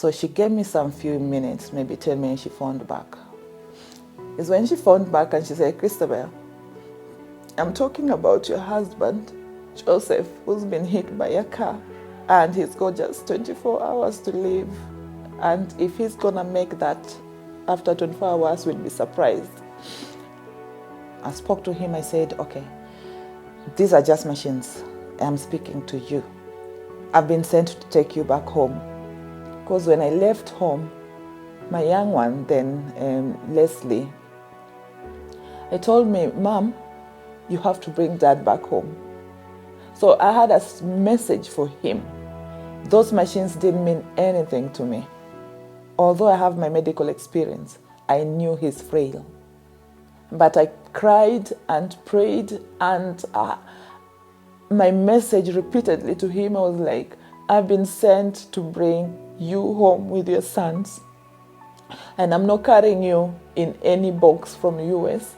So she gave me some few minutes, maybe 10 minutes, she phoned back. It's when she phoned back and she said, Christabel, I'm talking about your husband, Joseph, who's been hit by a car, and he's got just 24 hours to live. And if he's gonna make that after 24 hours, we'll be surprised. I spoke to him, I said, okay, these are just machines. I'm speaking to you. I've been sent to take you back home. Because when I left home, my young one then, Leslie, he told me, Mom, you have to bring Dad back home. So I had a message for him. Those machines didn't mean anything to me. Although I have my medical experience, I knew he's frail. But I cried and prayed, and my message repeatedly to him, I was like, I've been sent to bring you home with your sons. And I'm not carrying you in any box from U.S.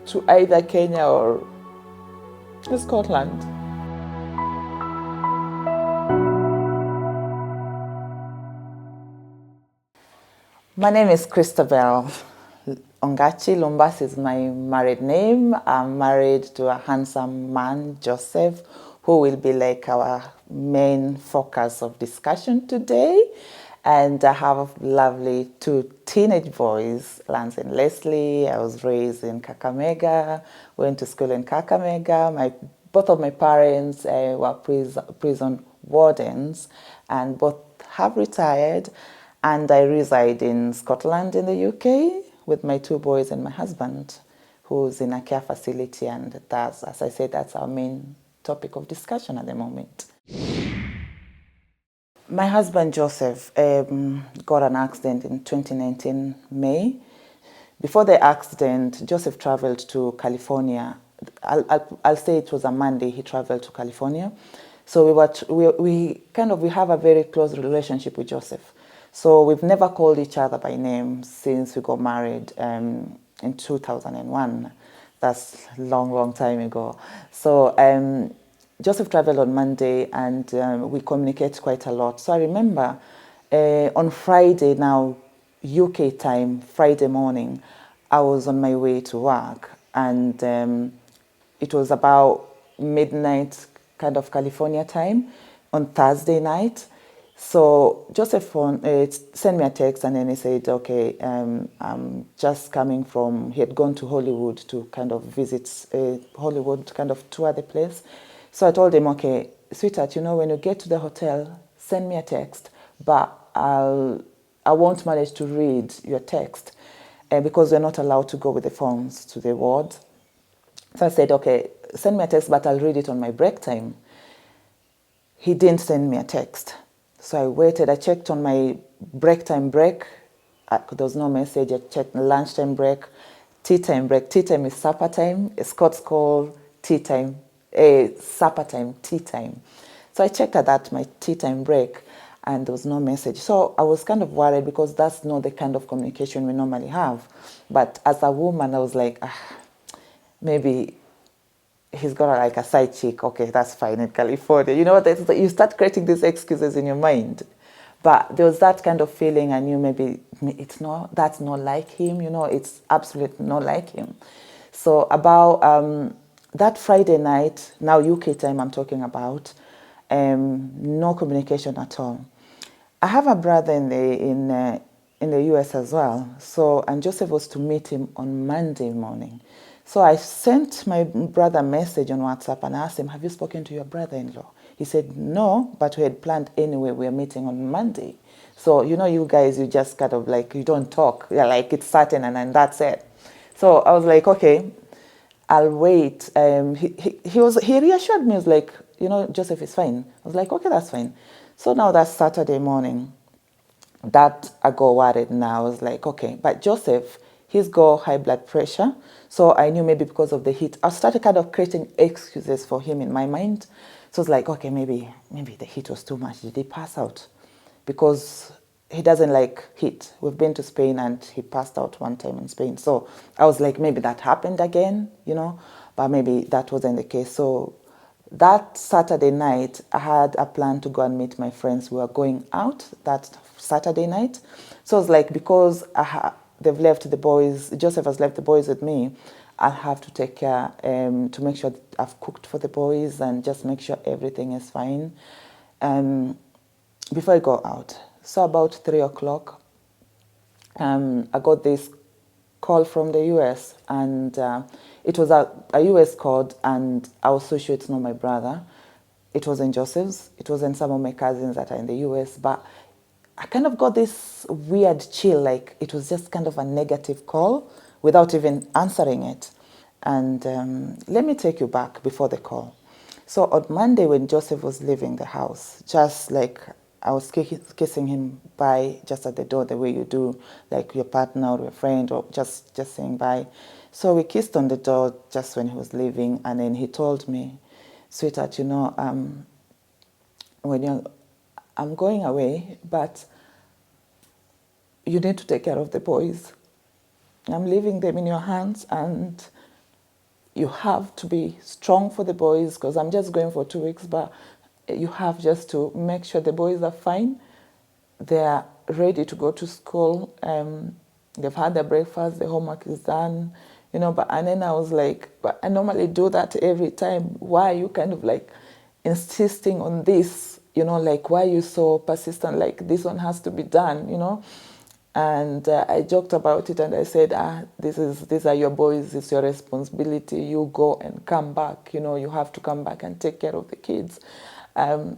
to either Kenya or Scotland. My name is Christabel Ongachi. Lumbas is my married name. I'm married to a handsome man, Joseph, who will be like our main focus of discussion today. And I have lovely two teenage boys, Lance and Leslie. I was raised in Kakamega, went to school in Kakamega. Both of my parents were prison wardens, and both have retired. And I reside in Scotland in the UK with my two boys and my husband, who's in a care facility. And that's, as I said, that's our main topic of discussion at the moment. My husband, Joseph, got an accident in 2019, May. Before the accident, Joseph traveled to California. I'll say it was a Monday he traveled to California. So we have a very close relationship with Joseph. So we've never called each other by name since we got married in 2001. That's a long, long time ago. So Joseph traveled on Monday, and we communicate quite a lot. So I remember on Friday, now UK time, Friday morning, I was on my way to work, and it was about midnight kind of California time on Thursday night. So Joseph sent me a text, and then he said, okay, I'm just coming from, he had gone to Hollywood to kind of visit Hollywood, kind of tour the place. So I told him, okay, sweetheart, when you get to the hotel, send me a text, but I won't manage to read your text because we're not allowed to go with the phones to the ward. So I said, okay, send me a text, but I'll read it on my break time. He didn't send me a text. So I waited, I checked on my break. There was no message. I checked lunchtime break, tea time break. Tea time is supper time. Scots call tea time, supper time, tea time. So I checked at that, my tea time break, and there was no message. So I was kind of worried because that's not the kind of communication we normally have. But as a woman, I was like, maybe he's got like a side chick. Okay, that's fine in California. You start creating these excuses in your mind. But there was that kind of feeling. I knew maybe that's not like him. It's absolutely not like him. So about that Friday night, now UK time I'm talking about, no communication at all. I have a brother in the U.S. as well. So, and Joseph was to meet him on Monday morning. So I sent my brother a message on WhatsApp and asked him, have you spoken to your brother-in-law? He said, no, but we had planned anyway. We're meeting on Monday. So, you guys, you just kind of like, you don't talk. You're like, it's certain, and then that's it. So I was like, okay, I'll wait. He reassured me. He was like, Joseph is fine. I was like, okay, that's fine. So now that's Saturday morning. That I got worried now. I was like, okay, but Joseph, he's got high blood pressure. So I knew maybe because of the heat, I started kind of creating excuses for him in my mind. So it's like, okay, maybe the heat was too much. Did he pass out? Because he doesn't like heat. We've been to Spain and he passed out one time in Spain. So I was like, maybe that happened again, but maybe that wasn't the case. So That Saturday night, I had a plan to go and meet my friends. We were going out that Saturday night. So it's like, because they've left the boys, Joseph has left the boys with me, I have to take care to make sure that I've cooked for the boys and just make sure everything is fine before I go out. So about 3 o'clock, I got this call from the US, and it was a US code, and I was so sure it's not my brother. It wasn't Joseph's. It wasn't some of my cousins that are in the US, but I kind of got this weird chill, like it was just kind of a negative call without even answering it. And let me take you back before the call. So on Monday, when Joseph was leaving the house, just like I was kissing him bye just at the door, the way you do, like your partner or your friend, or just saying bye. So we kissed on the door just when he was leaving, and then he told me, "Sweetheart, I'm going away, but you need to take care of the boys. I'm leaving them in your hands, and you have to be strong for the boys, because I'm just going for 2 weeks, but you have just to make sure the boys are fine. They're ready to go to school. They've had their breakfast, the homework is done, and then I was like, but I normally do that every time. Why are you kind of like insisting on this? Like, why are you so persistent? Like, this one has to be done. And I joked about it, and I said, these are your boys, it's your responsibility. You go and come back. You have to come back and take care of the kids. I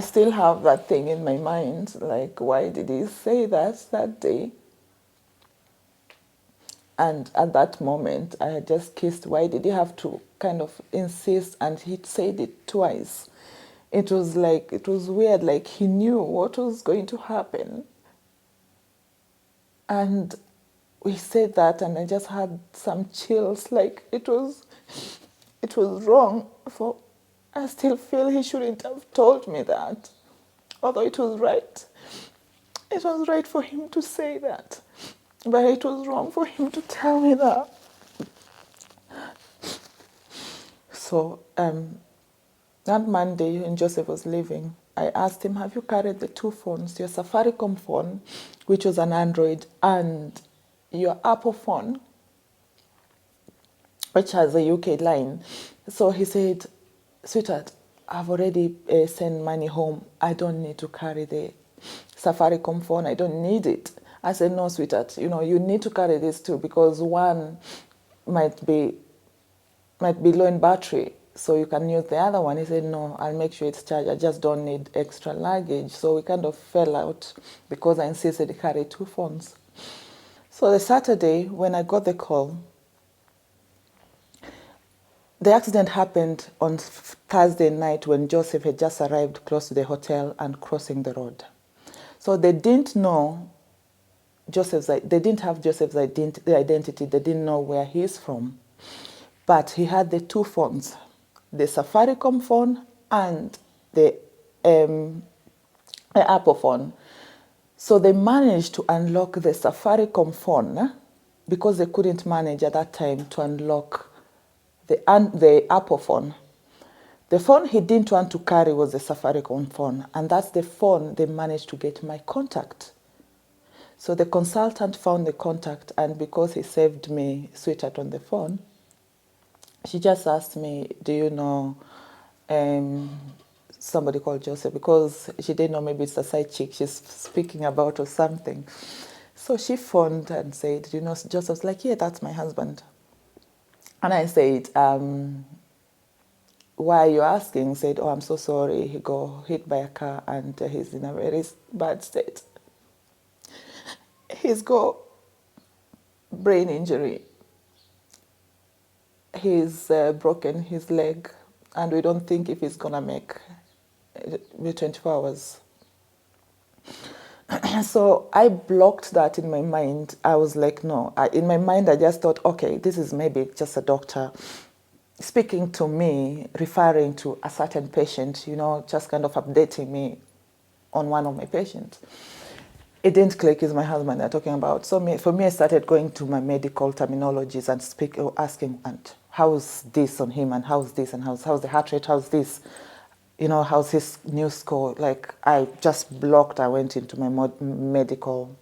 still have that thing in my mind, like, why did he say that day? And at that moment, I had just kissed. Why did he have to kind of insist? And he said it twice. It was weird, like he knew what was going to happen. And we said that, and I just had some chills, like it was wrong. I still feel he shouldn't have told me that, although it was right. It was right for him to say that, but it was wrong for him to tell me that. So that Monday, when Joseph was leaving, I asked him, have you carried the 2 phones, your Safaricom phone, which was an Android, and your Apple phone, which has a UK line? So he said, sweetheart, I've already sent money home. I don't need to carry the Safaricom phone. I don't need it. I said, no, sweetheart, you need to carry this too, because one might be low in battery, so you can use the other one. He said, no, I'll make sure it's charged. I just don't need extra luggage. So we kind of fell out because I insisted he carry 2 phones. So the Saturday, when I got the call, the accident happened on Thursday night when Joseph had just arrived close to the hotel and crossing the road. So they didn't know they didn't have Joseph's identity. They didn't know where he's from. But he had the 2 phones, the Safaricom phone and the Apple phone. So they managed to unlock the Safaricom phone because they couldn't manage at that time to unlock the Apple phone. The phone he didn't want to carry was the Safaricom phone, and that's the phone they managed to get my contact. So the consultant found the contact, and because he saved me, sweetheart, on the phone, she just asked me, do you know somebody called Joseph? Because she didn't know, maybe it's a side chick she's speaking about or something. So she phoned and said, do you know Joseph? I was like, yeah, that's my husband. And I said, why are you asking? He said, oh, I'm so sorry. He got hit by a car and he's in a very bad state. He's got brain injury. He's broken his leg, and we don't think if he's gonna make the 24 hours. So I blocked that in my mind. I was like, no. In my mind, I just thought, okay, this is maybe just a doctor speaking to me, referring to a certain patient, just kind of updating me on one of my patients. It didn't click, is my husband they're talking about. So for me, I started going to my medical terminologies and asking, and how's this on him, and how's this, and how's the heart rate, how's this, how's his new score. Like, I just blocked, I went into my medical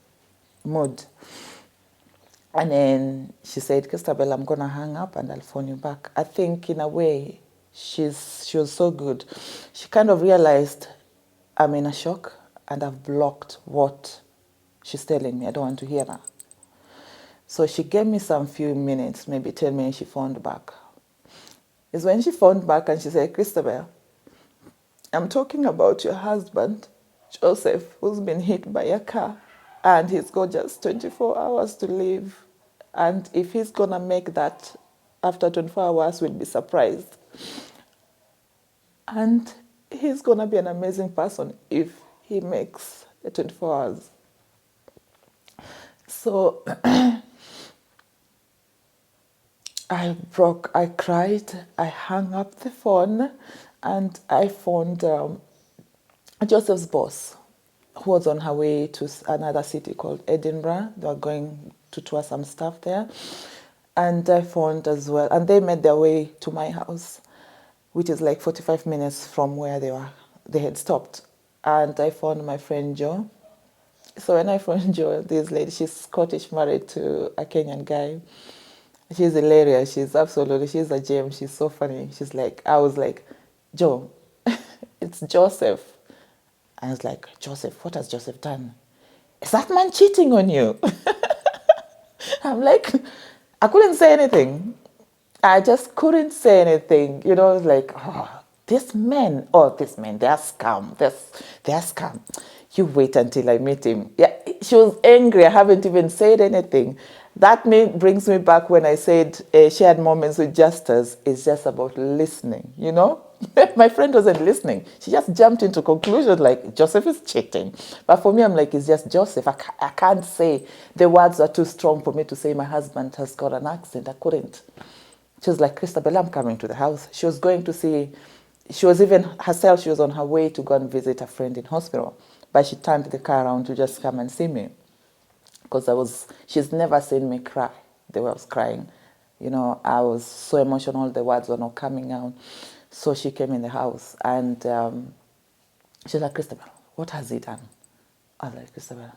mode. And then she said, Christabel, I'm going to hang up and I'll phone you back. I think in a way, she was so good. She kind of realized I'm in a shock and I've blocked what she's telling me. I don't want to hear that. So she gave me some few minutes, maybe 10 minutes, she phoned back. It's when she phoned back and she said, Christabel, I'm talking about your husband, Joseph, who's been hit by a car, and he's got just 24 hours to live. And if he's going to make that after 24 hours, we'll be surprised. And he's going to be an amazing person if he makes the 24 hours. So I cried, I hung up the phone, and I phoned Joseph's boss, who was on her way to another city called Edinburgh. They were going to tour some stuff there. And I phoned as well. And they made their way to my house, which is like 45 minutes from where they had stopped. And I phoned my friend Jo. So when I phoned Jo, this lady, she's Scottish, married to a Kenyan guy. She's hilarious. She's a gem. She's so funny. I was like, Jo, it's Joseph. I was like, Joseph, what has Joseph done? Is that man cheating on you? I'm like, I couldn't say anything. I just couldn't say anything. Like, these men, they are scam. They are scam. You wait until I meet him. Yeah, she was angry. I haven't even said anything. That brings me back when I said shared moments with Justus is just about listening, My friend wasn't listening. She just jumped into conclusions like, Joseph is cheating. But for me, I'm like, it's just Joseph. I can't say. The words are too strong for me to say my husband has got an accident. I couldn't. She was like, Christabel, I'm coming to the house. She was going to see, she was on her way to go and visit a friend in hospital. But she turned the car around to just come and see me. Because she's never seen me cry the way I was crying. I was so emotional, the words were not coming out. So she came in the house and she's like, Christabel, what has he done? I was like, Christabel,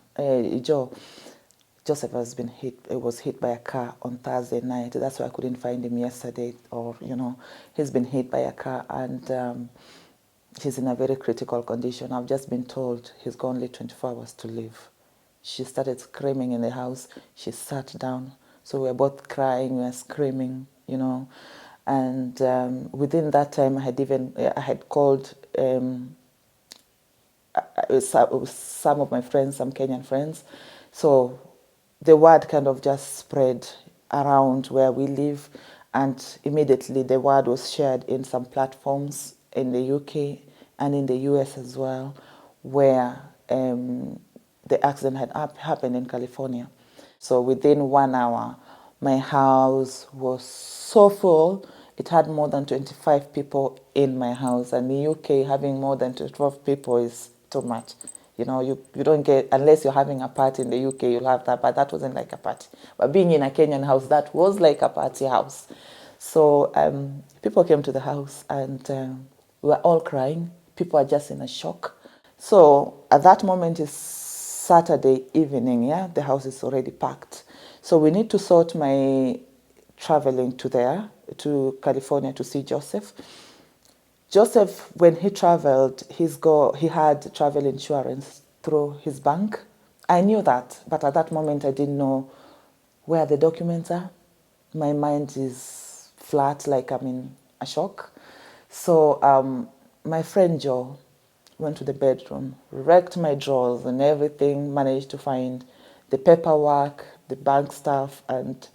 Joseph was hit by a car on Thursday night. That's why I couldn't find him yesterday. He's been hit by a car and he's in a very critical condition. I've just been told he's got only 24 hours to live. She started screaming in the house. She sat down. So we were both crying, we were screaming, And within that time, I had called some of my friends, some Kenyan friends. So the word kind of just spread around where we live. And immediately the word was shared in some platforms in the UK and in the US as well, where the accident had happened in California. So within 1 hour, my house was so full. It had more than 25 people in my house. And in the UK, having more than 12 people is too much. You don't get, unless you're having a party in the UK, you'll have that. But that wasn't like a party. But being in a Kenyan house, that was like a party house. So people came to the house and we were all crying. People are just in a shock. So at that moment is Saturday evening, yeah? The house is already packed. So we need to sort my traveling to California to see Joseph. Joseph, when he traveled, he had travel insurance through his bank. I knew that, but at that moment I didn't know where the documents are. My mind is flat, like I'm in a shock. So my friend Joe went to the bedroom, wrecked my drawers and everything, managed to find the paperwork, the bank stuff, and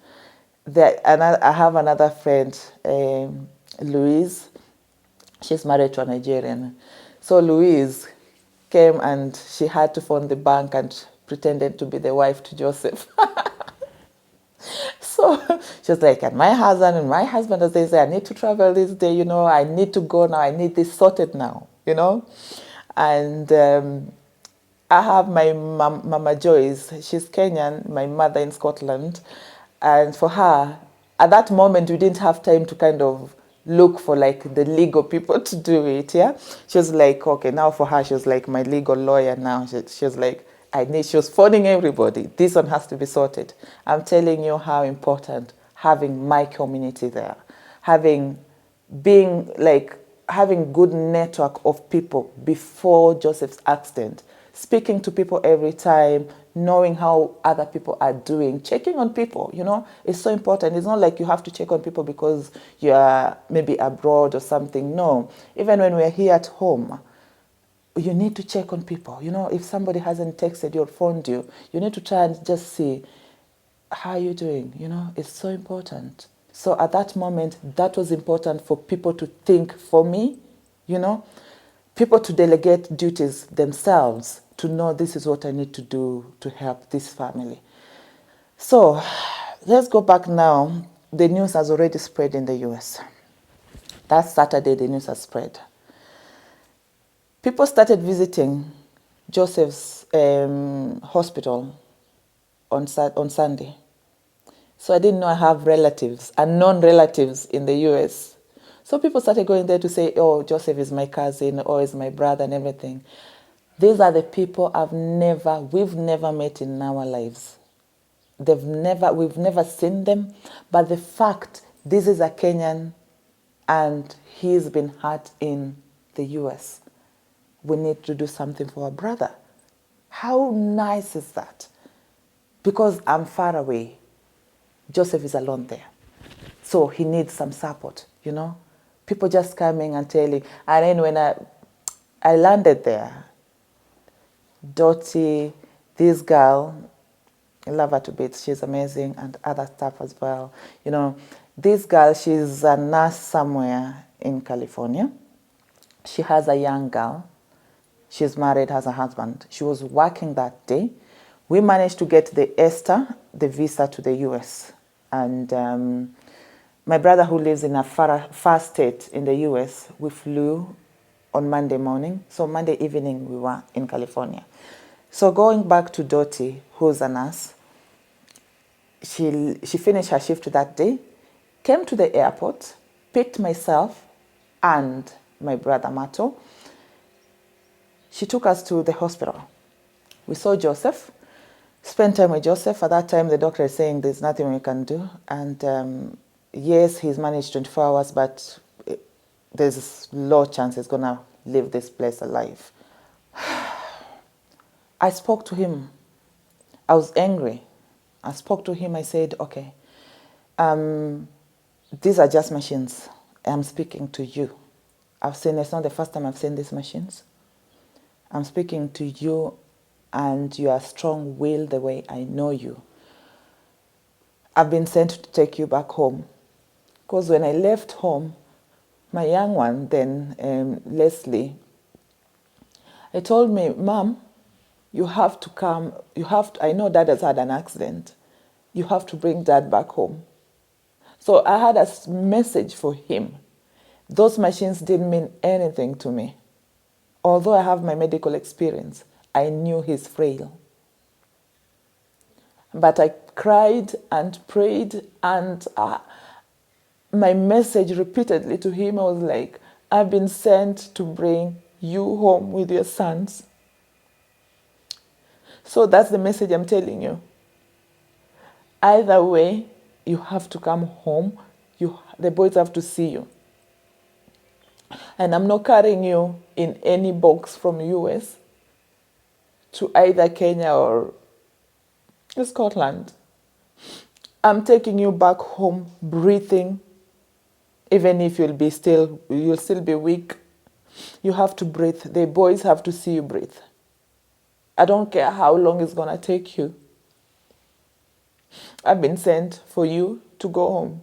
I have another friend, Louise. She's married to a Nigerian. So Louise came and she had to phone the bank and pretended to be the wife to Joseph. So she was like, and my husband, as they say, I need to travel this day, I need to go now, I need this sorted now, And I have my Mama Joyce. She's Kenyan, my mother in Scotland. And for her, at that moment, we didn't have time to kind of look for like the legal people to do it. Yeah. She was like, okay, now for her, she was like my legal lawyer now. She was like, she was phoning everybody. This one has to be sorted. I'm telling you how important having my community there, having good network of people before Joseph's accident, speaking to people every time, knowing how other people are doing, checking on people, it's so important. It's not like you have to check on people because you are maybe abroad or something. No, even when we're here at home, you need to check on people. If somebody hasn't texted you or phoned you, you need to try and just see, how are you doing? It's so important. So at that moment, that was important for people to think for me, people to delegate duties themselves, to know this is what I need to do to help this family. So let's go back now. The news has already spread in the U.S. That Saturday, the news has spread. People started visiting Joseph's hospital on Sunday. So I didn't know I have relatives and non-relatives in the U.S. So people started going there to say, oh, Joseph is my cousin or is my brother and everything. These are the people we've never met in our lives. We've never seen them. But the fact this is a Kenyan and he's been hurt in the U.S., we need to do something for our brother. How nice is that? Because I'm far away. Joseph is alone there. So he needs some support, People just coming and telling. And then when I landed there, Dottie, this girl, I love her to bits. She's amazing, and other stuff as well. This girl, she's a nurse somewhere in California. She has a young girl. She's married, has a husband. She was working that day. We managed to get the Esther, the visa to the U.S. And my brother, who lives in a far state in the U.S., we flew on Monday morning. So Monday evening, we were in California. So going back to Dottie, who's a nurse, she finished her shift that day, came to the airport, picked myself and my brother Mato. She took us to the hospital. We saw Joseph, spent time with Joseph. At that time, the doctor is saying there's nothing we can do. And yes, he's managed 24 hours, but there's low chance he's going to leave this place alive. I spoke to him. I was angry. I spoke to him. I said, okay, these are just machines. I'm speaking to you. It's not the first time I've seen these machines. I'm speaking to you, and you are strong-willed the way I know you. I've been sent to take you back home. Because when I left home, my young one, then Leslie, he told me, Mom, you have to come. I know Dad has had an accident. You have to bring Dad back home. So I had a message for him. Those machines didn't mean anything to me. Although I have my medical experience, I knew he's frail. But I cried and prayed, and my message repeatedly to him, I was like, I've been sent to bring you home with your sons. So that's the message I'm telling you. Either way, you have to come home. The boys have to see you. And I'm not carrying you in any box from US to either Kenya or Scotland. I'm taking you back home breathing, even if you'll still be weak. You have to breathe. The boys have to see you breathe. I don't care how long it's going to take you. I've been sent for you to go home.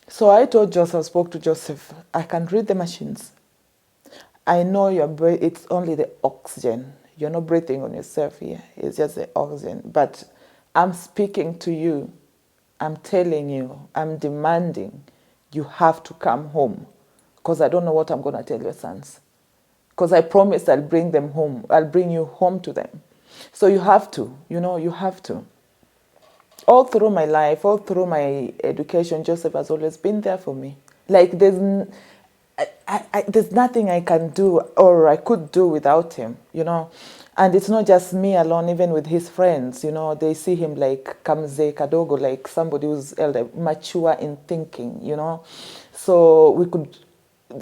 So I told Joseph, spoke to Joseph, I can read the machines. I know it's only the oxygen. You're not breathing on yourself here. It's just the oxygen. But I'm speaking to you. I'm telling you. I'm demanding you have to come home. Because I don't know what I'm going to tell your sons. because I promised I'll bring them home. I'll bring you home to them. So you have to, you have to. All through my life, all through my education, Joseph has always been there for me. Like there's nothing I can do or I could do without him, And it's not just me alone, even with his friends, they see him like Kamze Kadogo, like somebody who's elder, mature in thinking, So we could,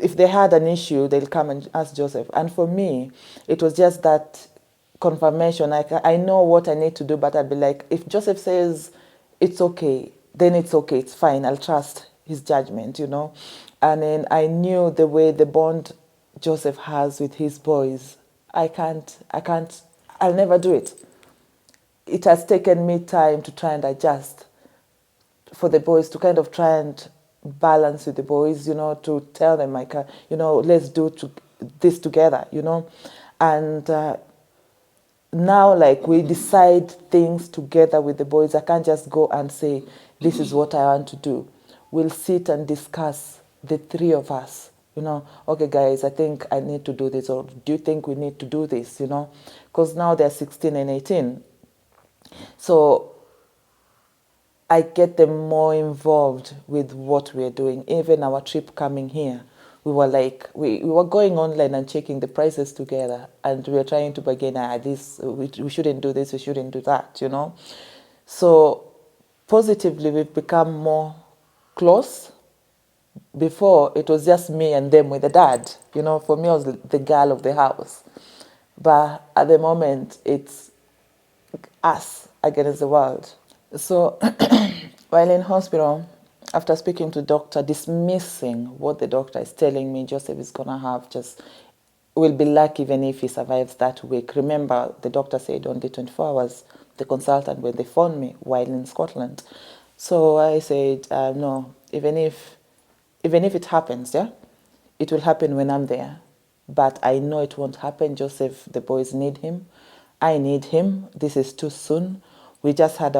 if they had an issue, they'll come and ask Joseph. And for me, it was just that confirmation. I know what I need to do, but I'd be like, if Joseph says it's okay, then it's okay, it's fine. I'll trust his judgment, And then I knew the way the bond Joseph has with his boys. I'll never do it. It has taken me time to try and adjust for the boys, to kind of try and balance with the boys, to tell them, let's do this together, And now, like, we decide things together with the boys. I can't just go and say, this is what I want to do. We'll sit and discuss, the three of us, okay, guys, I think I need to do this, or do you think we need to do this, Because now they're 16 and 18. So I get them more involved with what we're doing. Even our trip coming here, we were like, we were going online and checking the prices together, and we were trying to bargain, this, we shouldn't do this, we shouldn't do that, So positively, we've become more close. Before, it was just me and them with the dad. For me, I was the girl of the house. But at the moment, it's us against the world. So while in hospital, after speaking to the doctor, dismissing what the doctor is telling me, Joseph is going to have will be lucky even if he survives that week. Remember, the doctor said only 24 hours, the consultant, when they phoned me while in Scotland. So I said, no, even if it happens, it will happen when I'm there. But I know it won't happen. Joseph, the boys need him. I need him. This is too soon. We just had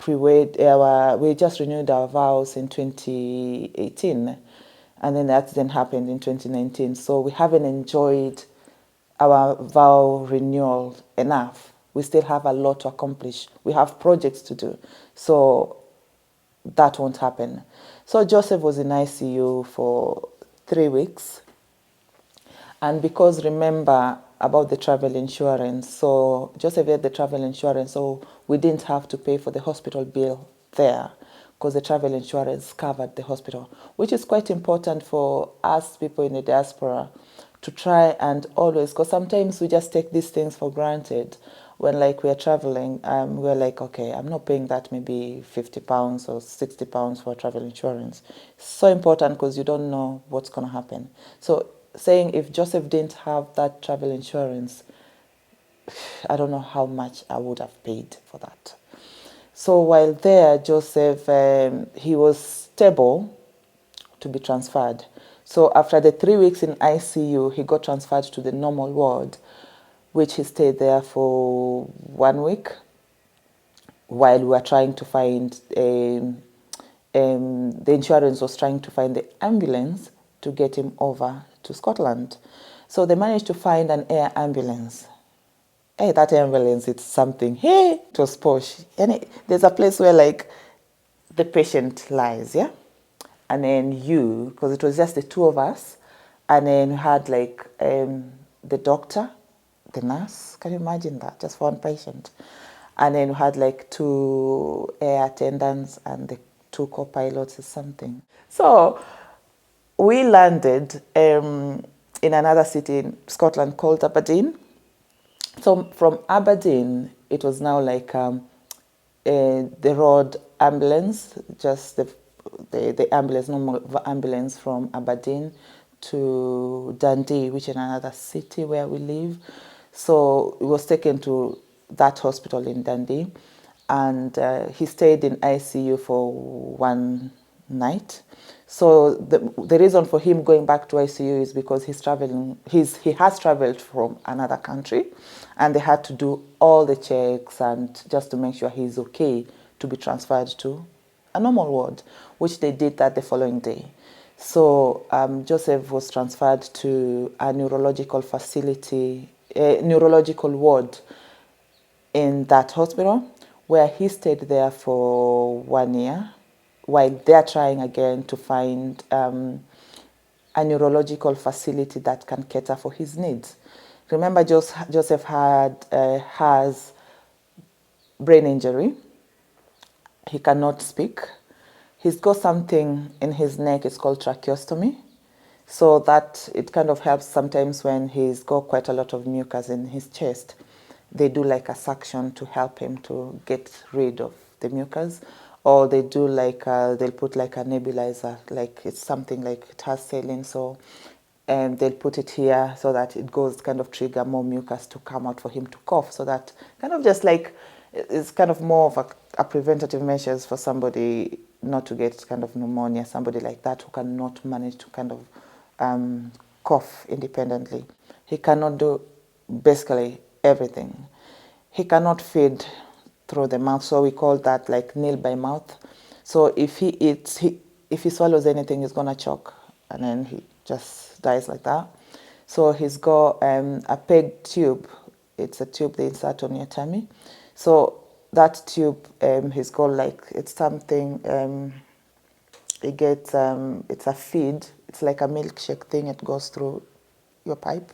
we just renewed our vows in 2018. And then the accident happened in 2019. So we haven't enjoyed our vow renewal enough. We still have a lot to accomplish. We have projects to do. So that won't happen. So Joseph was in ICU for 3 weeks. And because, remember about the travel insurance, so Joseph had the travel insurance, so we didn't have to pay for the hospital bill there because the travel insurance covered the hospital, which is quite important for us people in the diaspora to try and always, because sometimes we just take these things for granted. When we're traveling, we're like, okay, I'm not paying that maybe £50 or £60 for travel insurance. It's so important because you don't know what's going to happen. So saying if Joseph didn't have that travel insurance, I don't know how much I would have paid for that. So while there, Joseph, he was stable to be transferred. So after the 3 weeks in ICU, he got transferred to the normal ward, which he stayed there for 1 week while we were trying to find, the insurance was trying to find the ambulance to get him over to Scotland. So they managed to find an air ambulance. Hey, that ambulance, it's something. Hey, it was posh. And there's a place where the patient lies, yeah? And then because it was just the two of us, and then we had the doctor, the nurse, can you imagine that, just for one patient? And then we had 2 air attendants and the 2 co-pilots or something. So we landed in another city in Scotland called Aberdeen. So from Aberdeen, it was now the road ambulance, just the ambulance, normal ambulance from Aberdeen to Dundee, which is another city where we live. So he was taken to that hospital in Dundee, and he stayed in ICU for 1 night. So the reason for him going back to ICU is because he has traveled from another country, and they had to do all the checks and just to make sure he's okay to be transferred to a normal ward, which they did that the following day. So Joseph was transferred to a neurological facility, a neurological ward in that hospital, where he stayed there for 1 year while they're trying again to find a neurological facility that can cater for his needs. Remember, Joseph has brain injury. He cannot speak. He's got something in his neck. It's called tracheostomy. So that it kind of helps sometimes when he's got quite a lot of mucus in his chest. They do like a suction to help him to get rid of the mucus, or they do like they'll put like a nebulizer, like it's something like it has saline, so they'll put it here so that it goes kind of trigger more mucus to come out for him to cough, so that kind of just like it's kind of more of a preventative measures for somebody not to get kind of pneumonia, somebody like that who cannot manage to kind of cough independently. He cannot do basically everything. He cannot feed through the mouth, so we call that like nil by mouth. So if he eats, if he swallows anything, he's gonna choke, and then he just dies like that. So he's got a peg tube. It's a tube they insert on your tummy. So that tube, he's got like, it's something, it gets, it's a feed. It's like a milkshake thing. It goes through your pipe,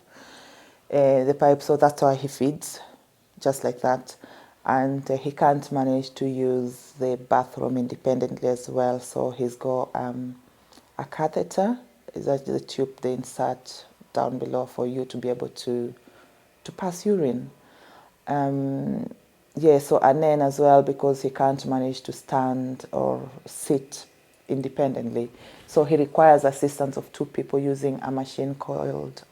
the pipe. So that's why he feeds, just like that. And he can't manage to use the bathroom independently as well. So he's got a catheter. Is that the tube they insert down below for you to be able to pass urine. Yeah, so and then as well, because he can't manage to stand or sit independently, so he requires assistance of two people using a machine called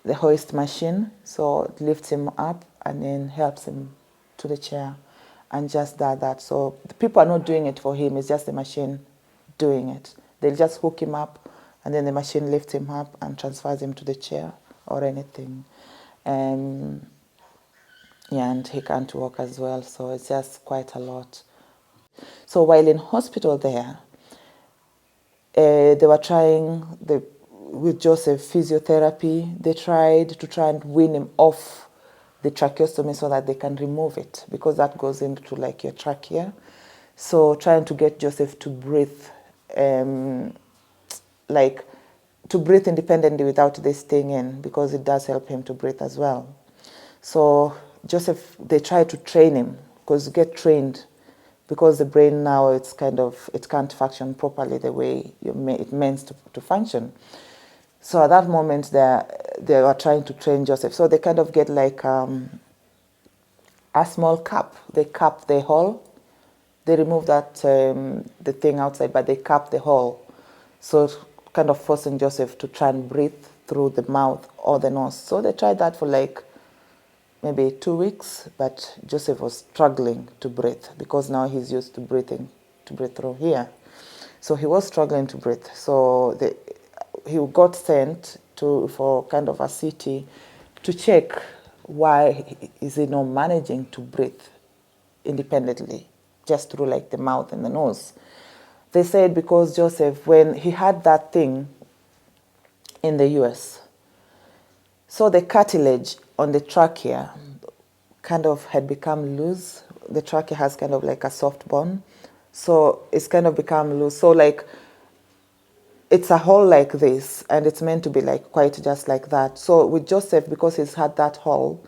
the hoist machine. So it lifts him up and then helps him to the chair, and just that. So the people are not doing it for him, it's just the machine doing it. They'll just hook him up, and then the machine lifts him up and transfers him to the chair or anything. Yeah, and he can't walk as well, so it's just quite a lot. So while in hospital there, they were trying with Joseph physiotherapy. They tried to try and wean him off the tracheostomy so that they can remove it, because that goes into like your trachea. So trying to get Joseph to breathe, like to breathe independently without this thing in, because it does help him to breathe as well. So Joseph, they try to train him, because get trained, because the brain now, it's kind of, it can't function properly the way it meant to function. So at that moment, they were trying to train Joseph. So they kind of get like a small cap. They cap the hole. They remove that the thing outside, but they cap the hole. So kind of forcing Joseph to try and breathe through the mouth or the nose. So they tried that for like maybe 2 weeks, but Joseph was struggling to breathe, because now he's used to breathe through here. So he was struggling to breathe. So he got sent for kind of a CT to check why is he not managing to breathe independently, just through like the mouth and the nose. They said because Joseph, when he had that thing in the US, so the cartilage on the trachea kind of had become loose. The trachea has kind of like a soft bone. So it's kind of become loose. So like, it's a hole like this, and it's meant to be like quite just like that. So with Joseph, because he's had that hole,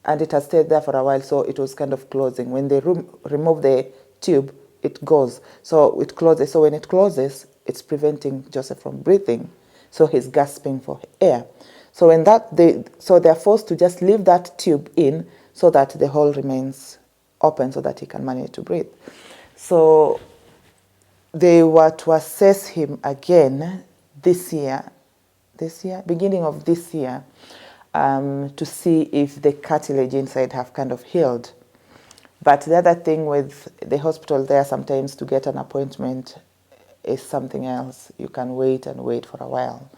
and it has stayed there for a while, so it was kind of closing. When they remove the tube, it goes. So it closes. So when it closes, it's preventing Joseph from breathing. So he's gasping for air. So when they're forced to just leave that tube in, so that the hole remains open, so that he can manage to breathe. So they were to assess him again beginning of this year, to see if the cartilage inside have kind of healed. But the other thing with the hospital there, sometimes to get an appointment is something else. You can wait and wait for a while.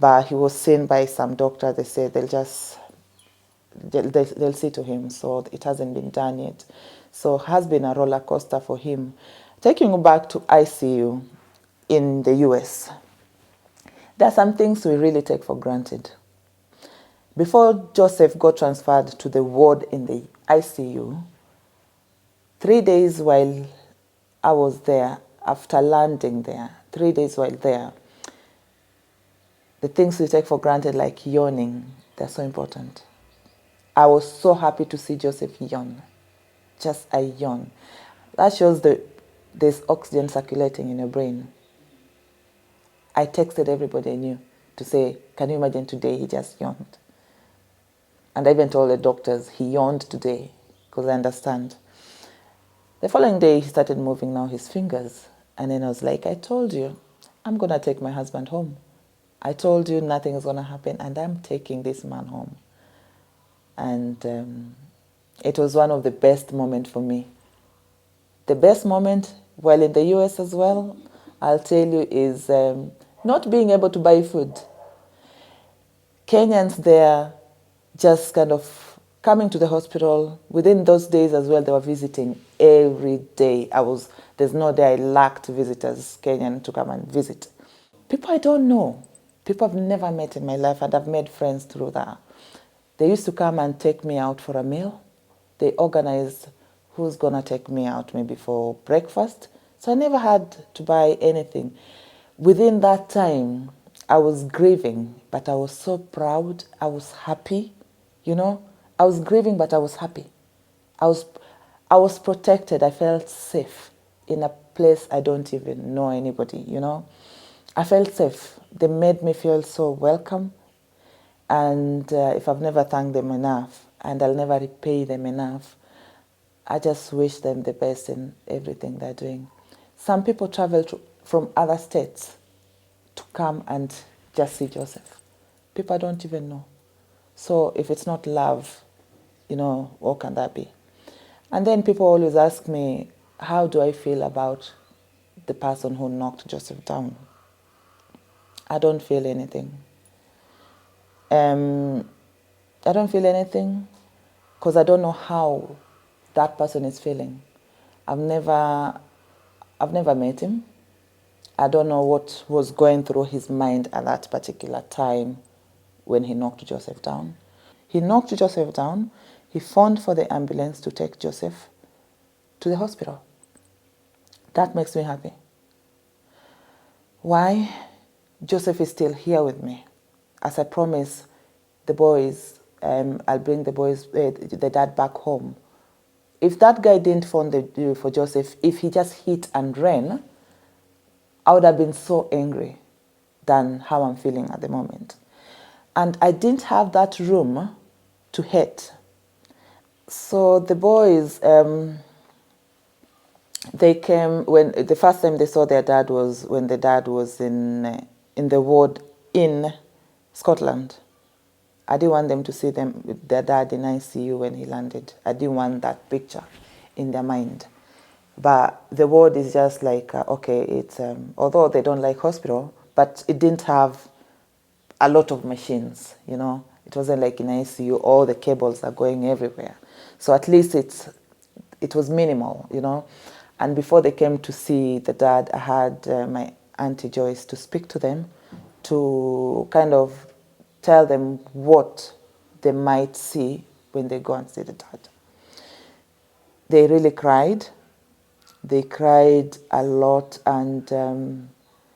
But he was seen by some doctor. They said they'll see to him, so it hasn't been done yet. So it has been a roller coaster for him. Taking him back to ICU, in the US. There are some things we really take for granted. Before Joseph got transferred to the ward in the ICU, 3 days while I was there, after landing there, 3 days while there, the things we take for granted, like yawning, they're so important. I was so happy to see Joseph yawn, just a yawn. That shows there's oxygen circulating in your brain. I texted everybody I knew to say, can you imagine today he just yawned? And I even told the doctors he yawned today, because I understand. The following day, he started moving now his fingers. And then I was like, I told you, I'm going to take my husband home. I told you nothing is going to happen, and I'm taking this man home. And it was one of the best moments for me. The best moment, while in the US as well, I'll tell you, is not being able to buy food. Kenyans there just kind of coming to the hospital. Within those days as well, they were visiting every day. There's no day I lacked visitors, Kenyan, to come and visit. People I don't know, people I've never met in my life, and I've made friends through that. They used to come and take me out for a meal. They organized who's going to take me out maybe for breakfast. So I never had to buy anything. Within that time, I was grieving, but I was so proud. I was happy, you know. I was grieving, but I was happy. I was protected. I felt safe in a place I don't even know anybody, you know. I felt safe. They made me feel so welcome. And if I've never thanked them enough, and I'll never repay them enough, I just wish them the best in everything they're doing. Some people travel from other states to come and just see Joseph. People I don't even know. So if it's not love, you know, what can that be? And then people always ask me, how do I feel about the person who knocked Joseph down? I don't feel anything. I don't feel anything because I don't know how that person is feeling. I've never met him. I don't know what was going through his mind at that particular time when he knocked Joseph down. He knocked Joseph down. He phoned for the ambulance to take Joseph to the hospital. That makes me happy. Why? Joseph is still here with me. As I promised the boys, I'll bring the dad back home. If that guy didn't phone for Joseph, if he just hit and ran, I would have been so angry than how I'm feeling at the moment. And I didn't have that room to hate. So the boys, they came when the first time they saw their dad was when the dad was in the ward in Scotland. I didn't want them to see them with their dad in ICU when he landed. I didn't want that picture in their mind. But the ward is just like, okay, it's, although they don't like hospital, but it didn't have a lot of machines, you know. It wasn't like in ICU, all the cables are going everywhere. So at least it was minimal, you know. And before they came to see the dad, I had my Auntie Joyce to speak to them, to kind of tell them what they might see when they go and see the dad. They really cried. They cried a lot, and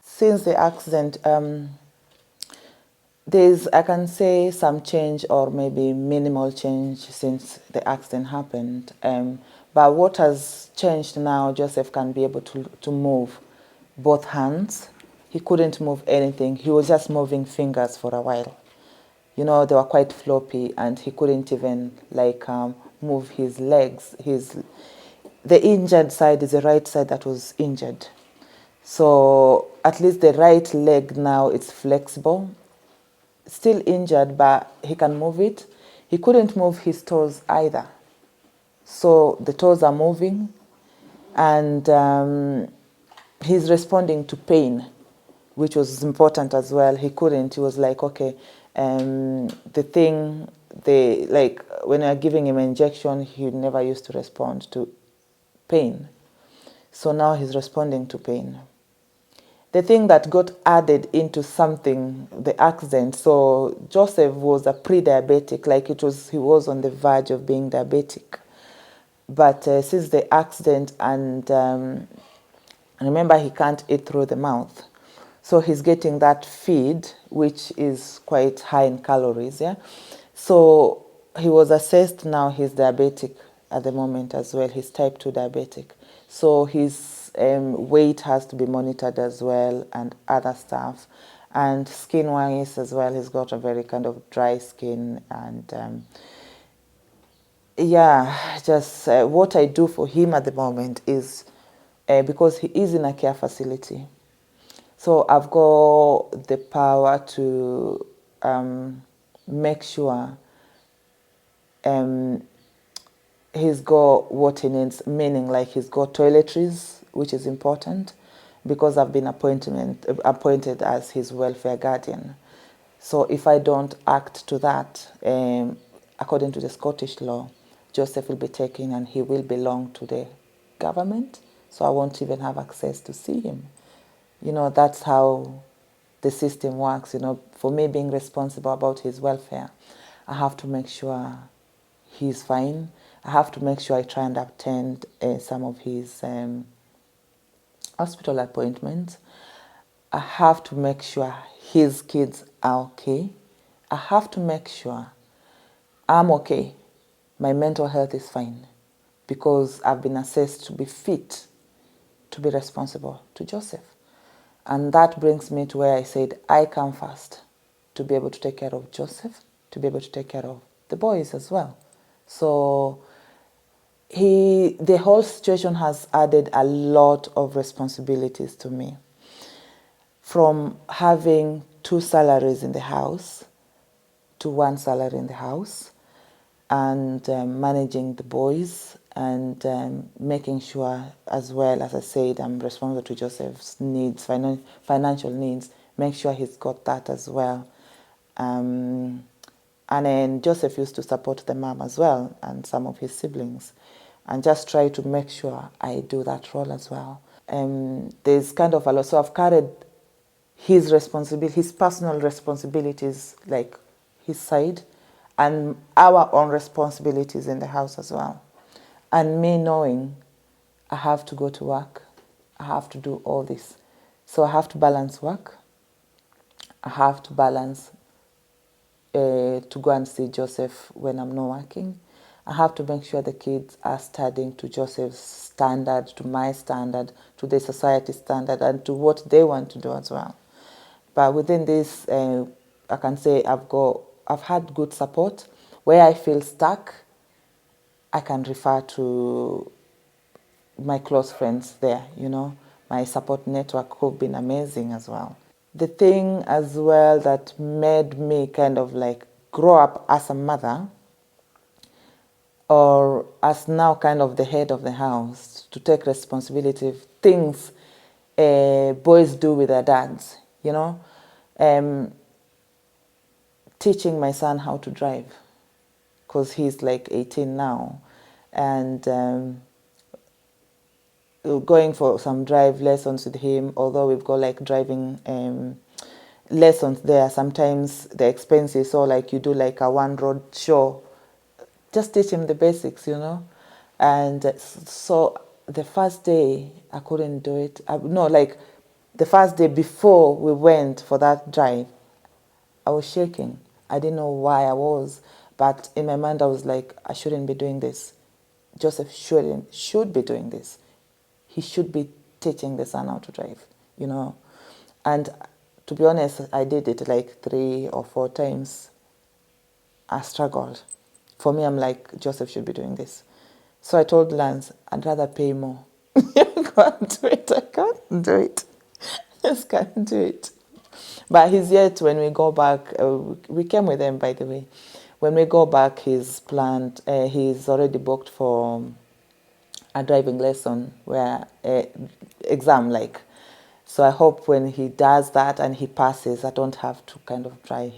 since the accident, there's, I can say, some change or maybe minimal change since the accident happened. But what has changed now, Joseph can be able to move both hands. He couldn't move anything. He was just moving fingers for a while. You know, they were quite floppy, and he couldn't even move his legs. The injured side is the right side that was injured. So at least the right leg now it's flexible. Still injured, but he can move it. He couldn't move his toes either. So the toes are moving, and he's responding to pain, which was important as well. He couldn't. He was like, okay, when you're giving him an injection, he never used to respond to pain. So now he's responding to pain. the thing that got added into something, the accident. So Joseph was a pre-diabetic, like he was on the verge of being diabetic. But since the accident, and remember, he can't eat through the mouth. So he's getting that feed, which is quite high in calories, yeah? So he was assessed, now he's diabetic at the moment as well. He's type 2 diabetic. So his weight has to be monitored as well, and other stuff. And skin-wise as well, he's got a very kind of dry skin. And yeah, just what I do for him at the moment is, because he is in a care facility, so I've got the power to make sure he's got what he needs, meaning like he's got toiletries, which is important, because I've been appointed as his welfare guardian. So if I don't act to that, according to the Scottish law, Joseph will be taken and he will belong to the government, so I won't even have access to see him. You know, that's how the system works. You know, for me being responsible about his welfare, I have to make sure he's fine. I have to make sure I try and attend some of his hospital appointments. I have to make sure his kids are okay. I have to make sure I'm okay. My mental health is fine, because I've been assessed to be fit to be responsible to Joseph. And that brings me to where I said I come first to be able to take care of Joseph, to be able to take care of the boys as well. So the whole situation has added a lot of responsibilities to me. From having 2 salaries in the house to 1 salary in the house, and managing the boys, and making sure as well, as I said, I'm responsible to Joseph's needs, financial needs, make sure he's got that as well. And then Joseph used to support the mom as well, and some of his siblings, and just try to make sure I do that role as well. There's kind of a lot. So I've carried his responsibility, his personal responsibilities, like his side, and our own responsibilities in the house as well. And me knowing I have to go to work, I have to do all this. So I have to balance work, I have to balance to go and see Joseph when I'm not working. I have to make sure the kids are studying to Joseph's standard, to my standard, to the society standard, and to what they want to do as well. But within this, I can say I've had good support. Where I feel stuck, I can refer to my close friends there, you know, my support network who've been amazing as well. The thing as well that made me kind of like grow up as a mother, or as now kind of the head of the house, to take responsibility of things boys do with their dads, you know. Teaching my son how to drive, because he's like 18 now, and going for some drive lessons with him, although we've got like driving lessons there. Sometimes the expenses, so like you do like a one road show, just teach him the basics, you know. And so the first day I couldn't do it. Like the first day before we went for that drive, I was shaking. I didn't know why I was, but in my mind I was like, I shouldn't be doing this. Joseph should be doing this. He should be teaching the son how to drive, you know. And to be honest, I did it like 3 or 4 times. I struggled. For me, I'm like, Joseph should be doing this. So I told Lance, I'd rather pay more. Go and do it. I can't do it. I just can't do it. But he's yet, when we go back, we came with him, by the way. When we go back, he's planned, he's already booked for a driving lesson, where exam like. So I hope when he does that and he passes, I don't have to kind of drive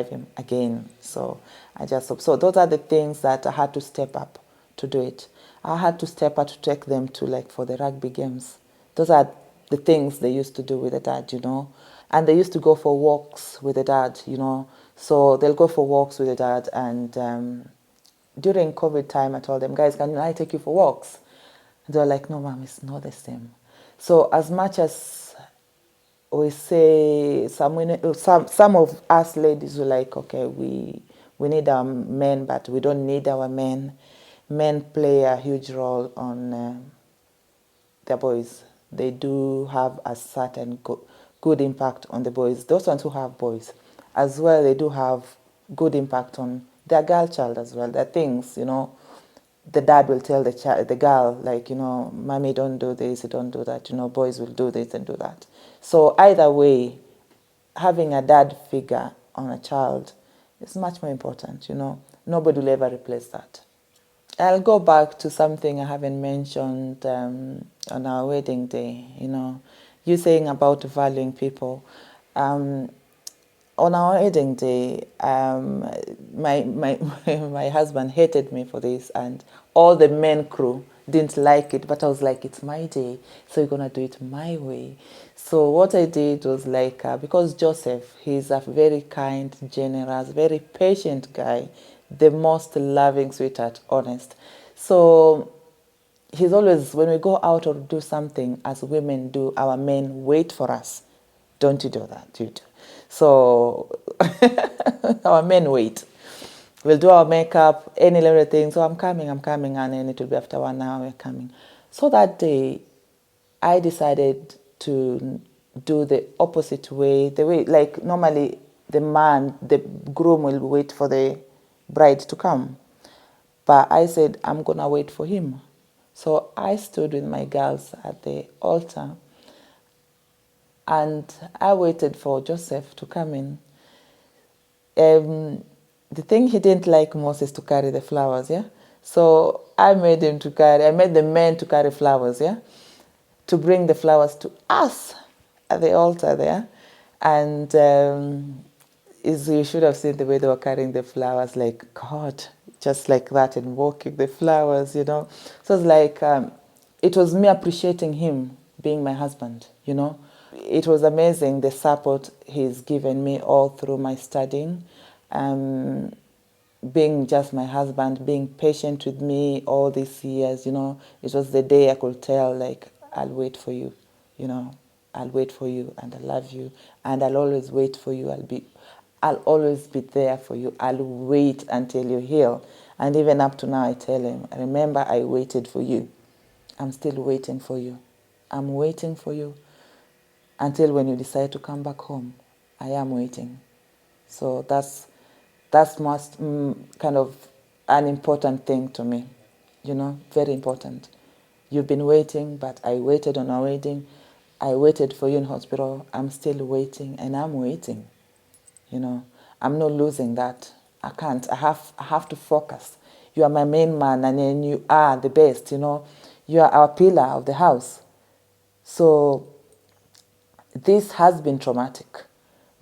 him again. So I just hope. So those are the things that I had to step up to do it. I had to step up to take them to, like, for the rugby games. Those are the things they used to do with the dad, And they used to go for walks with the dad, So they'll go for walks with the dad. And during COVID time, I told them, guys, can I take you for walks? And they're like, no, mom, it's not the same. So as much as we say, some of us ladies were like, okay, we need our men, but we don't need our men. Men play a huge role on their boys. They do have a certain good impact on the boys. Those ones who have boys as well, they do have good impact on their girl child as well. There are things, the dad will tell the girl, like, mommy, don't do this, don't do that. Boys will do this and do that. So either way, having a dad figure on a child is much more important. Nobody will ever replace that. I'll go back to something I haven't mentioned on our wedding day. You saying about valuing people. On our wedding day, my my husband hated me for this, and all the men crew didn't like it. But I was like, it's my day, so you're gonna do it my way. So what I did was like, because Joseph, he's a very kind, generous, very patient guy, the most loving sweetheart, honest. So he's always, when we go out or do something, as women do, our men wait for us. Don't you do that, you do. So our men wait. We'll do our makeup, any little thing. So I'm coming, and then it will be after 1 hour we're coming. So that day, I decided to do the opposite way. The way, like normally the groom will wait for the bride to come. But I said, I'm going to wait for him. So I stood with my girls at the altar, and I waited for Joseph to come in. The thing he didn't like most is to carry the flowers, yeah? So I made the men to carry flowers, yeah? To bring the flowers to us at the altar there. And you should have seen the way they were carrying the flowers, like, God, just like that, and walking the flowers, So it's like, it was me appreciating him being my husband, It was amazing, the support he's given me all through my studying, being just my husband, being patient with me all these years, It was the day I could tell, like, I'll wait for you, I'll wait for you, and I love you, and I'll always wait for you. I'll always be there for you. I'll wait until you heal. And even up to now, I tell him, remember, I waited for you. I'm still waiting for you. I'm waiting for you until when you decide to come back home. I am waiting. So that's kind of an important thing to me, very important. You've been waiting, but I waited on our wedding. I waited for you in hospital. I'm still waiting, and I'm waiting. I'm not losing that. I can't. I have to focus. You are my main man, and then you are the best. You are our pillar of the house. So this has been traumatic,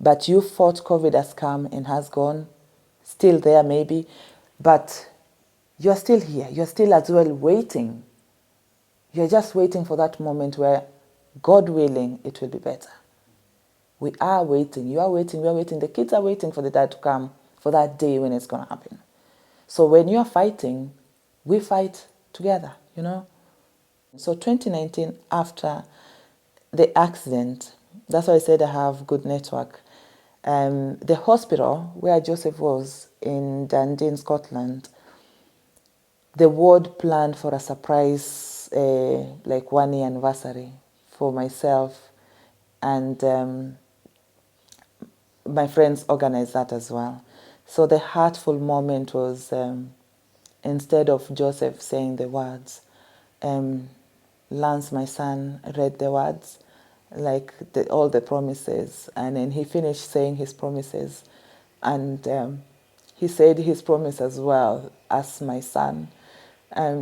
but you fought. COVID has come and has gone. Still there maybe, but you're still here. You're still as well waiting. You're just waiting for that moment where, God willing, it will be better. We are waiting. You are waiting. We are waiting. The kids are waiting for the dad to come, for that day when it's going to happen. So when you're fighting, we fight together, So 2019, after the accident, that's why I said I have good network. The hospital where Joseph was in Dundee, Scotland, the ward planned for a surprise, like 1-year anniversary for myself, and my friends organized that as well. So the heartful moment was, instead of Joseph saying the words, Lance, my son, read the words, like all the promises, and then he finished saying his promises, and he said his promise as well as my son,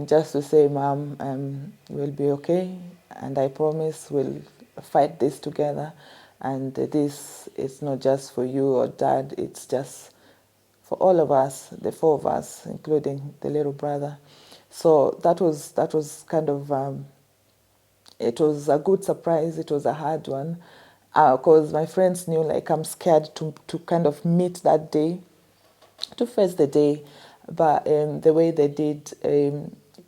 just to say, Mom, we'll be okay, and I promise we'll fight this together, and this is not just for you or Dad, it's just for all of us, the 4 of us, including the little brother. So that was kind of It was a good surprise. It was a hard one because my friends knew like I'm scared to kind of meet that day, to face the day. But the way they did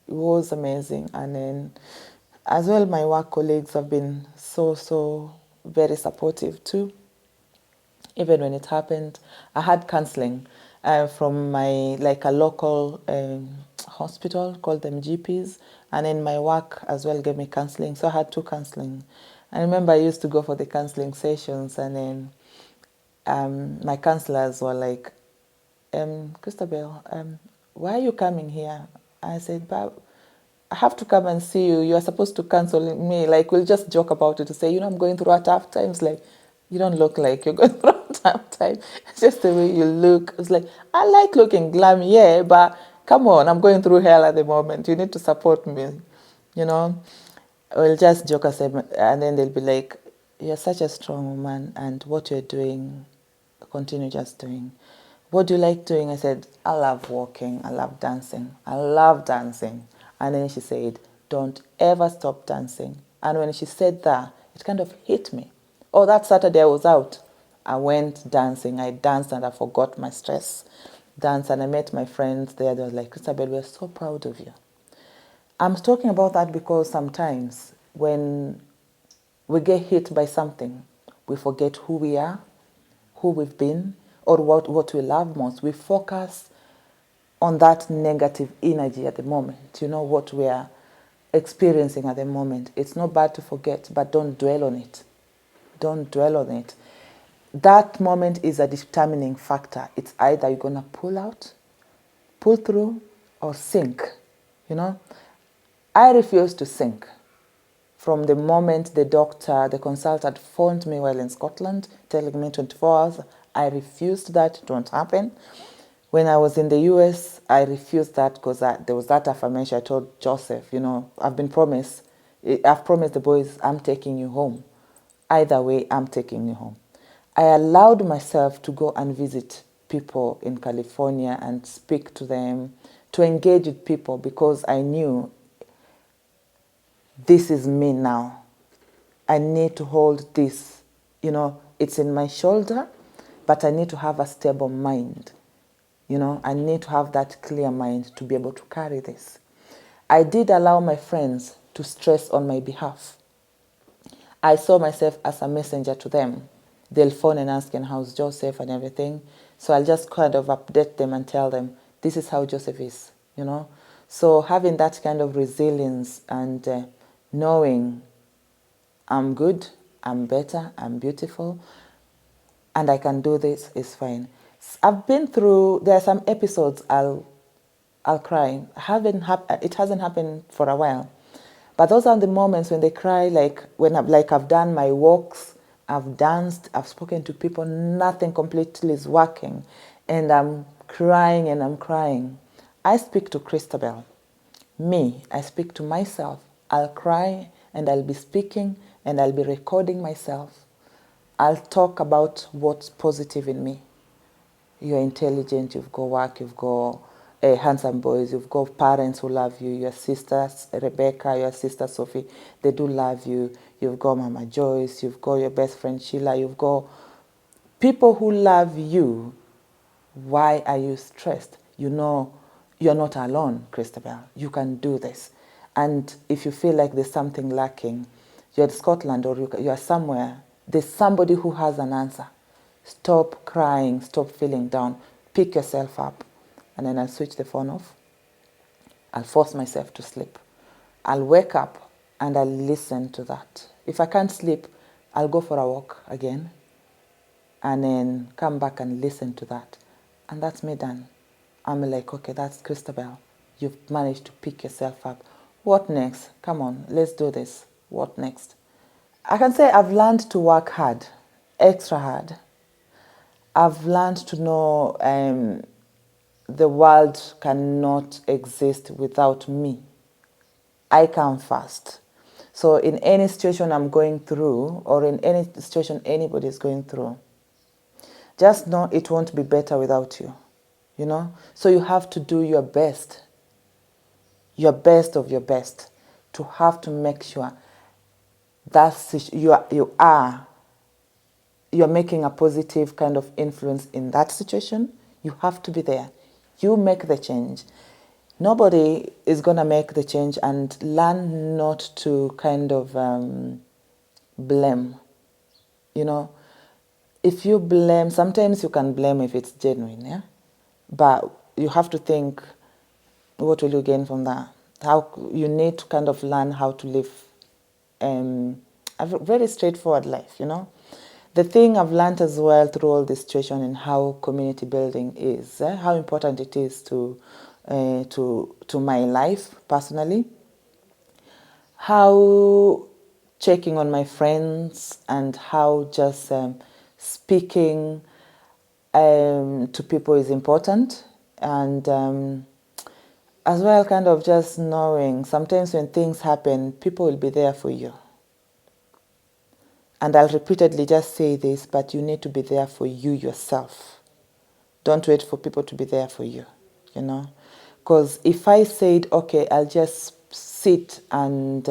was amazing. And then as well, my work colleagues have been so very supportive too. Even when it happened, I had counseling from my like a local hospital, called them GPs, and then my work as well gave me counseling. So I had two counseling. I remember I used to go for the counseling sessions, and then my counselors were like, Christabel, why are you coming here? I said, but I have to come and see you. You are supposed to counsel me. Like, we'll just joke about it to say, I'm going through a tough times. Like, you don't look like you're going through a tough time. It's just the way you look. It's like, I like looking glam, yeah, but come on, I'm going through hell at the moment. You need to support me, you know. We'll just joke and then they'll be like, you're such a strong woman, and what you're doing, continue just doing. What do you like doing? I said, I love walking. I love dancing. I love dancing. And then she said, don't ever stop dancing. And when she said that, it kind of hit me. Oh, that Saturday I was out. I went dancing. I danced and I forgot my stress. Danced, and I met my friends there. They were like, Christabel, we're so proud of you. I'm talking about that because sometimes when we get hit by something, we forget who we are, who we've been, or what we love most. We focus on that negative energy at the moment, what we are experiencing at the moment. It's not bad to forget, but don't dwell on it. Don't dwell on it. That moment is a determining factor. It's either you're going to pull out, pull through, or sink, I refuse to sink. From the moment the consultant phoned me while in Scotland, telling me 24 hours, I refused that. It won't happen. When I was in the U.S., I refused that because there was that affirmation I told Joseph, I've promised the boys, I'm taking you home. Either way, I'm taking you home. I allowed myself to go and visit people in California and speak to them, to engage with people, because I knew this is me now. I need to hold this. It's in my shoulder, but I need to have a stable mind. I need to have that clear mind to be able to carry this. I did allow my friends to stress on my behalf. I saw myself as a messenger to them. They'll phone and ask, and how's Joseph and everything. So I'll just kind of update them and tell them, this is how Joseph is, So having that kind of resilience and knowing I'm good, I'm better, I'm beautiful, and I can do this is fine. I've been through, there are some episodes I'll cry. It hasn't happened for a while. But those are the moments when they cry, like when I've done my walks, I've danced, I've spoken to people, nothing completely is working. And I'm crying and I'm crying. I speak to Christabel. I speak to myself. I'll cry and I'll be speaking and I'll be recording myself. I'll talk about what's positive in me. You're intelligent, you've got work, you've got handsome boys, you've got parents who love you, your sisters, Rebecca, your sister Sophie, they do love you. You've got Mama Joyce, you've got your best friend Sheila, you've got people who love you. Why are you stressed? You're not alone, Christabel. You can do this. And if you feel like there's something lacking, you're in Scotland or you're somewhere, there's somebody who has an answer. Stop crying, stop feeling down, pick yourself up. And then I'll switch the phone off. I'll force myself to sleep. I'll wake up and I'll listen to that. If I can't sleep, I'll go for a walk again and then come back and listen to that. And that's me done. I'm like, okay, that's Christabel. You've managed to pick yourself up. What next? Come on, let's do this. What next? I can say I've learned to work hard, extra hard. I've learned to know the world cannot exist without me. I come first. So in any situation I'm going through, or in any situation anybody is going through, just know it won't be better without you. So you have to do your best of your best, to have to make sure you're making a positive kind of influence in that situation, you have to be there. You make the change. Nobody is going to make the change, and learn not to kind of blame. You know, if you blame, sometimes you can blame if it's genuine, yeah? But you have to think, what will you gain from that? How you need to kind of learn how to live a very straightforward life, you know. The thing I've learned as well through all this situation and how community building is, how important it is to my life personally, how checking on my friends and how just speaking to people is important, and as well kind of just knowing sometimes when things happen, people will be there for you. And I'll repeatedly just say this, but you need to be there for you yourself. Don't wait for people to be there for you, you know. Because if I said, okay, I'll just sit and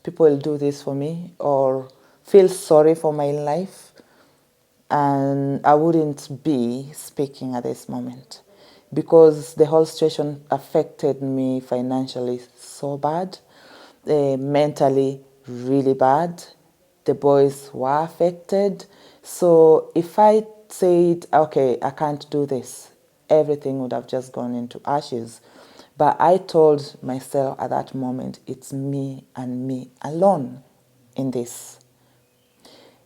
people will do this for me, or feel sorry for my life, and I wouldn't be speaking at this moment, because the whole situation affected me financially so bad, mentally really bad. The boys were affected. So if I said, okay, I can't do this, everything would have just gone into ashes. But I told myself at that moment, it's me and me alone in this.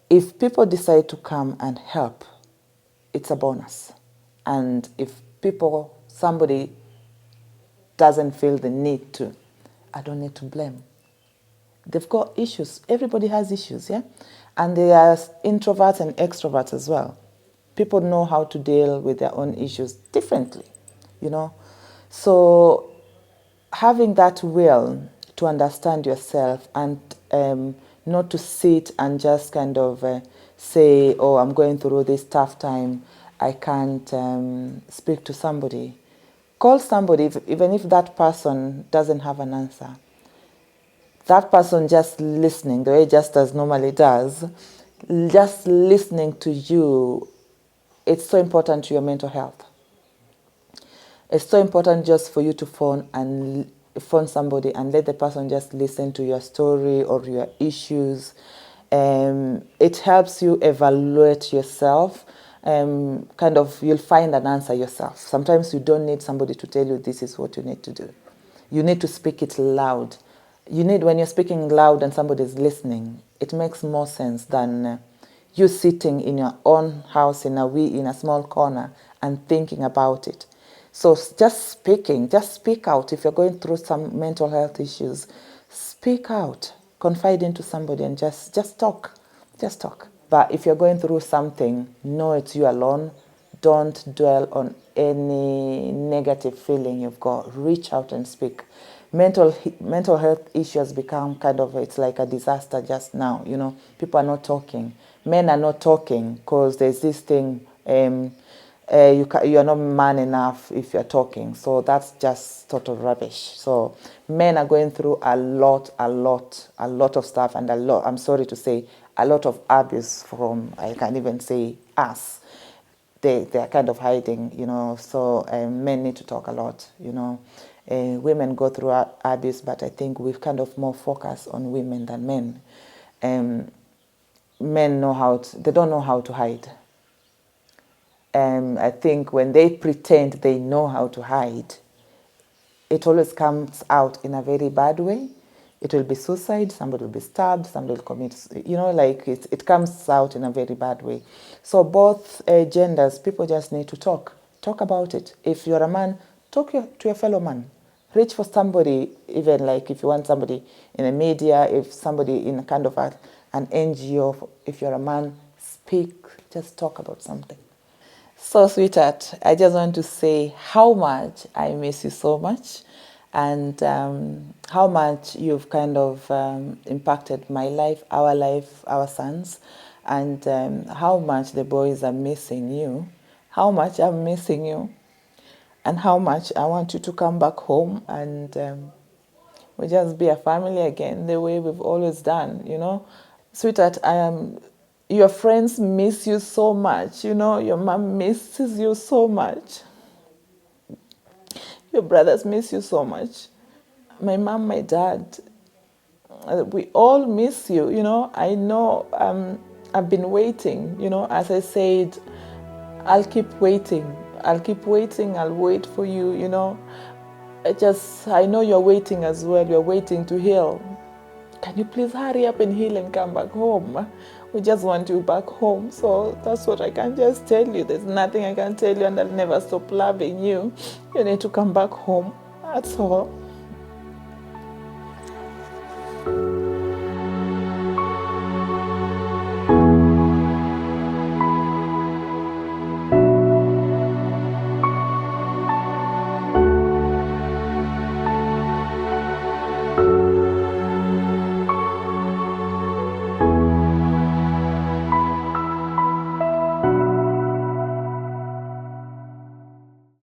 If people decide to come and help, it's a bonus. And if somebody doesn't feel the need to, I don't need to blame. They've got issues. Everybody has issues, yeah? And there are introverts and extroverts as well. People know how to deal with their own issues differently, you know? So having that will to understand yourself and not to sit and just kind of say, oh, I'm going through this tough time, I can't speak to somebody. Call somebody, even if that person doesn't have an answer. That person just listening, the way Justus normally does, just listening to you, it's so important to your mental health. It's so important just for you to phone somebody and let the person just listen to your story or your issues. It helps you evaluate yourself. You'll find an answer yourself. Sometimes you don't need somebody to tell you this is what you need to do. You need to speak it loud. When you're speaking loud and somebody's listening, it makes more sense than you sitting in your own house in a small corner and thinking about it. So just speak out. If you're going through some mental health issues, speak out, confide into somebody and just talk. Just talk. But if you're going through something, know it's you alone. Don't dwell on any negative feeling you've got. Reach out and speak. Mental health issues become it's like a disaster just now. You know, people are not talking. Men are not talking because there's this thing. You're not man enough if you're talking. So that's just total rubbish. So men are going through a lot of stuff, and I'm sorry to say, a lot of abuse from, I can't even say us. They're kind of hiding, you know. So men need to talk a lot, you know. Women go through abuse, but I think we've kind of more focus on women than men. Men they don't know how to hide. I think when they pretend they know how to hide, it always comes out in a very bad way. It will be suicide, somebody will be stabbed, somebody will commit, you know, like it comes out in a very bad way. So both genders, people just need to talk about it. If you're a man, talk to your fellow man. Reach for somebody, even like if you want somebody in the media, if somebody in kind of an NGO, if you're a man, speak, just talk about something. So, sweetheart, I just want to say how much I miss you so much, and how much you've kind of impacted my life, our sons, and how much the boys are missing you, how much I'm missing you, and how much I want you to come back home. And We just be a family again, the way we've always done, you know. Sweetheart, your friends miss you so much, you know. Your mom misses you so much. Your brothers miss you so much. My mom, my dad, we all miss you, you know. I know I've been waiting, you know. As I said, I'll keep waiting. I'll keep waiting. I'll wait for you, you know. I know you're waiting as well. You're waiting to heal. Can you please hurry up and heal and come back home? We just want you back home. So that's what I can just tell you. There's nothing I can tell you, and I'll never stop loving you. You need to come back home. That's all.